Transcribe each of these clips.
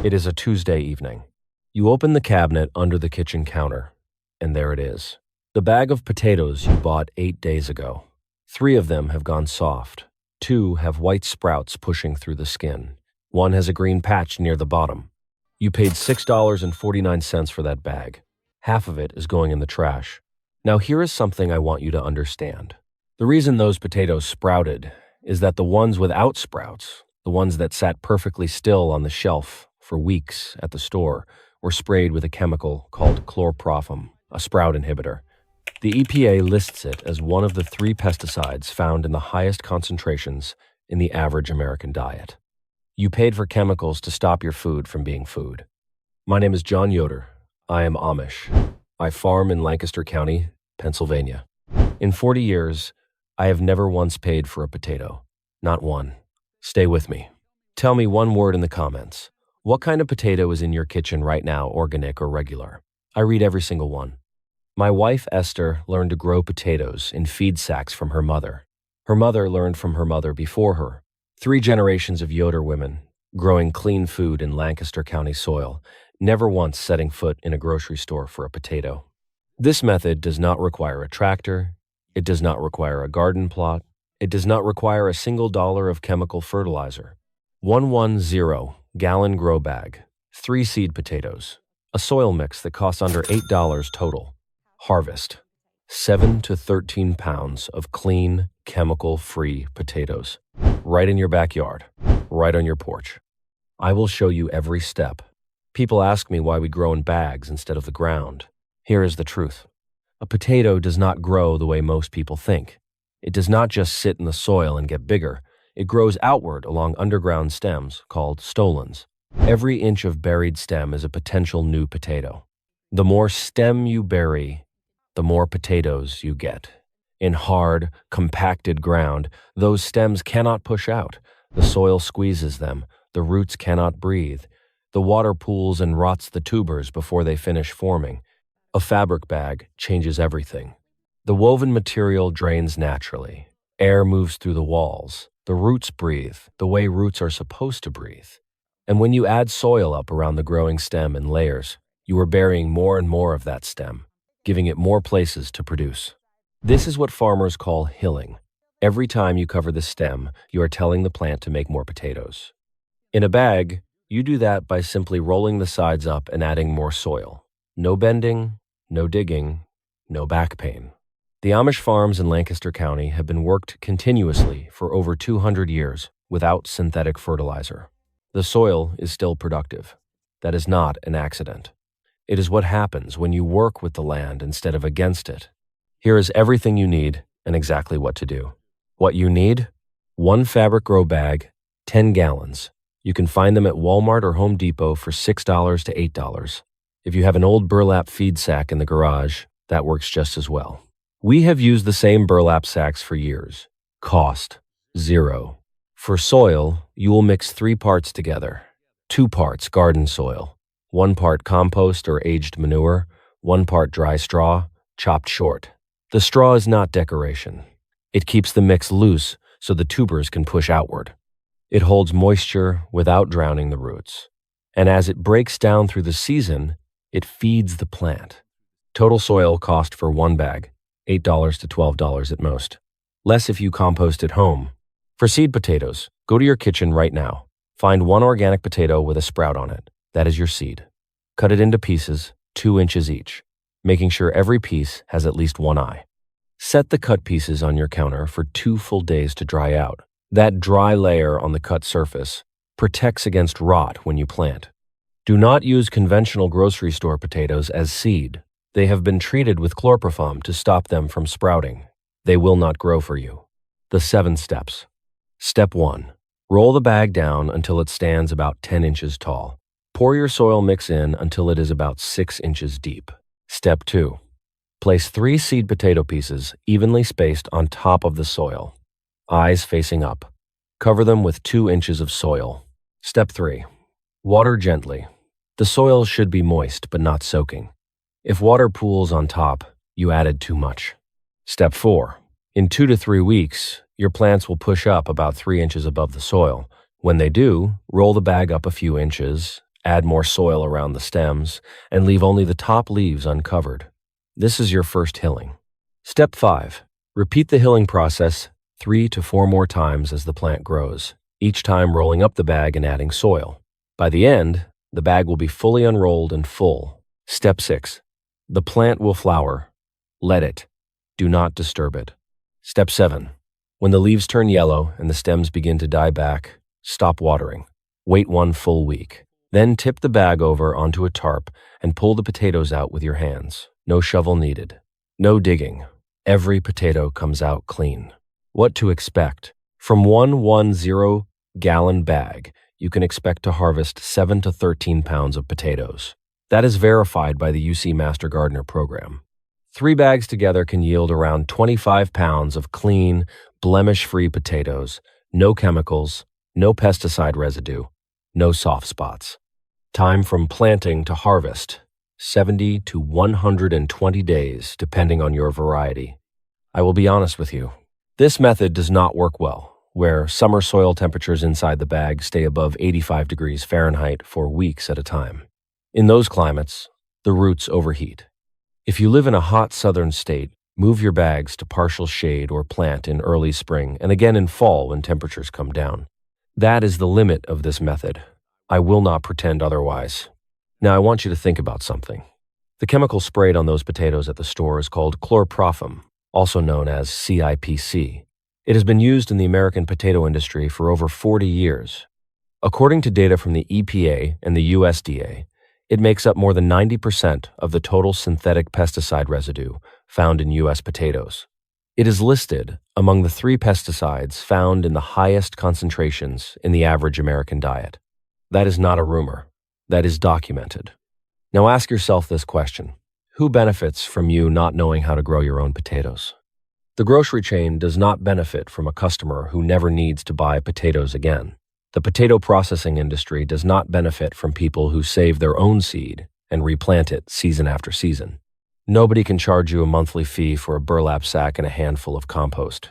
It is a Tuesday evening. You open the cabinet under the kitchen counter, and there it is. The bag of potatoes you bought 8 days ago. 3 of them have gone soft. 2 have white sprouts pushing through the skin. 1 has a green patch near the bottom. You paid $6.49 for that bag. Half of it is going in the trash. Now here is something I want you to understand. The reason those potatoes sprouted is that the ones without sprouts, the ones that sat perfectly still on the shelf for weeks at the store, were sprayed with a chemical called chlorpropham, a sprout inhibitor. The EPA lists it as one of the 3 pesticides found in the highest concentrations in the average American diet. You paid for chemicals to stop your food from being food. My name is John Yoder. I am Amish. I farm in Lancaster County, Pennsylvania. In 40 years, I have never once paid for a potato. Not one. Stay with me. Tell me one word in the comments. What kind of potato is in your kitchen right now, organic or regular? I read every single one. My wife, Esther, learned to grow potatoes in feed sacks from her mother. Her mother learned from her mother before her. 3 generations of Yoder women, growing clean food in Lancaster County soil, never once setting foot in a grocery store for a potato. This method does not require a tractor. It does not require a garden plot. It does not require a single dollar of chemical fertilizer. 110-gallon grow bag, 3 seed potatoes, a soil mix that costs under $8 total. Harvest, 7 to 13 pounds of clean, chemical-free potatoes, right in your backyard, right on your porch. I will show you every step. People ask me why we grow in bags instead of the ground. Here is the truth. A potato does not grow the way most people think. It does not just sit in the soil and get bigger. It grows outward along underground stems called stolons. Every inch of buried stem is a potential new potato. The more stem you bury, the more potatoes you get. In hard, compacted ground, those stems cannot push out. The soil squeezes them. The roots cannot breathe. The water pools and rots the tubers before they finish forming. A fabric bag changes everything. The woven material drains naturally. Air moves through the walls. The roots breathe the way roots are supposed to breathe. And when you add soil up around the growing stem in layers, you are burying more and more of that stem, giving it more places to produce. This is what farmers call hilling. Every time you cover the stem, you are telling the plant to make more potatoes. In a bag, you do that by simply rolling the sides up and adding more soil. No bending, no digging, no back pain. The Amish farms in Lancaster County have been worked continuously for over 200 years without synthetic fertilizer. The soil is still productive. That is not an accident. It is what happens when you work with the land instead of against it. Here is everything you need and exactly what to do. What you need? 1 fabric grow bag, 10 gallons. You can find them at Walmart or Home Depot for $6 to $8. If you have an old burlap feed sack in the garage, that works just as well. We have used the same burlap sacks for years. Cost, 0. For soil, you will mix 3 parts together. 2 parts garden soil, 1 part compost or aged manure, 1 part dry straw, chopped short. The straw is not decoration. It keeps the mix loose so the tubers can push outward. It holds moisture without drowning the roots. And as it breaks down through the season, it feeds the plant. Total soil cost for 1 bag, $8 to $12 at most. Less if you compost at home. For seed potatoes, go to your kitchen right now. Find 1 organic potato with a sprout on it. That is your seed. Cut it into pieces, 2 inches each, making sure every piece has at least 1 eye. Set the cut pieces on your counter for 2 full days to dry out. That dry layer on the cut surface protects against rot when you plant. Do not use conventional grocery store potatoes as seed. They have been treated with chlorpropham to stop them from sprouting. They will not grow for you. The 7 steps. Step 1. Roll the bag down until it stands about 10 inches tall. Pour your soil mix in until it is about 6 inches deep. Step 2. Place 3 seed potato pieces evenly spaced on top of the soil, eyes facing up. Cover them with 2 inches of soil. Step 3. Water gently. The soil should be moist but not soaking. If water pools on top, you added too much. Step 4. In 2 to 3 weeks, your plants will push up about 3 inches above the soil. When they do, roll the bag up a few inches, add more soil around the stems, and leave only the top leaves uncovered. This is your first hilling. Step 5. Repeat the hilling process 3 to 4 more times as the plant grows, each time rolling up the bag and adding soil. By the end, the bag will be fully unrolled and full. Step 6. The plant will flower. Let it. Do not disturb it. Step 7. When the leaves turn yellow and the stems begin to die back, stop watering. Wait 1 full week. Then tip the bag over onto a tarp and pull the potatoes out with your hands. No shovel needed. No digging. Every potato comes out clean. What to expect? From 1 gallon bag, you can expect to harvest 7 to 13 pounds of potatoes. That is verified by the UC Master Gardener program. 3 bags together can yield around 25 pounds of clean, blemish-free potatoes, no chemicals, no pesticide residue, no soft spots. Time from planting to harvest, 70 to 120 days, depending on your variety. I will be honest with you. This method does not work well, where summer soil temperatures inside the bag stay above 85 degrees Fahrenheit for weeks at a time. In those climates, the roots overheat. If you live in a hot southern state, move your bags to partial shade or plant in early spring and again in fall when temperatures come down. That is the limit of this method. I will not pretend otherwise. Now I want you to think about something. The chemical sprayed on those potatoes at the store is called chlorpropham, also known as CIPC. It has been used in the American potato industry for over 40 years. According to data from the EPA and the USDA, it makes up more than 90% of the total synthetic pesticide residue found in U.S. potatoes. It is listed among the 3 pesticides found in the highest concentrations in the average American diet. That is not a rumor. That is documented. Now ask yourself this question. Who benefits from you not knowing how to grow your own potatoes? The grocery chain does not benefit from a customer who never needs to buy potatoes again. The potato processing industry does not benefit from people who save their own seed and replant it season after season. Nobody can charge you a monthly fee for a burlap sack and a handful of compost.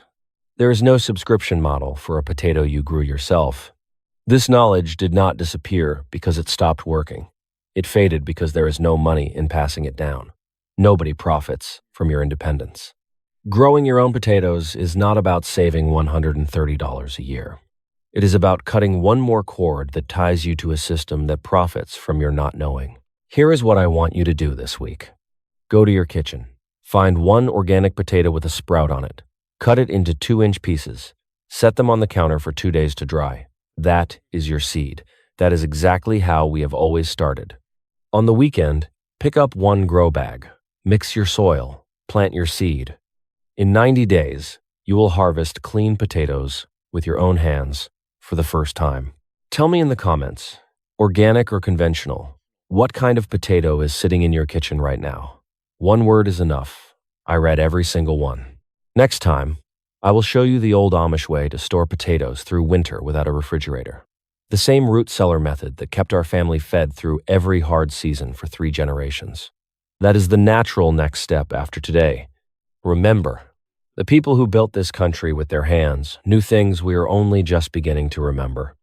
There is no subscription model for a potato you grew yourself. This knowledge did not disappear because it stopped working. It faded because there is no money in passing it down. Nobody profits from your independence. Growing your own potatoes is not about saving $130 a year. It is about cutting one more cord that ties you to a system that profits from your not knowing. Here is what I want you to do this week. Go to your kitchen. Find 1 organic potato with a sprout on it. Cut it into 2-inch pieces. Set them on the counter for 2 days to dry. That is your seed. That is exactly how we have always started. On the weekend, pick up 1 grow bag. Mix your soil. Plant your seed. In 90 days, you will harvest clean potatoes with your own hands for the first time. Tell me in the comments, organic or conventional, what kind of potato is sitting in your kitchen right now? 1 word is enough. I read every single one. Next time, I will show you the old Amish way to store potatoes through winter without a refrigerator. The same root cellar method that kept our family fed through every hard season for 3 generations. That is the natural next step after today. Remember, the people who built this country with their hands knew things we are only just beginning to remember.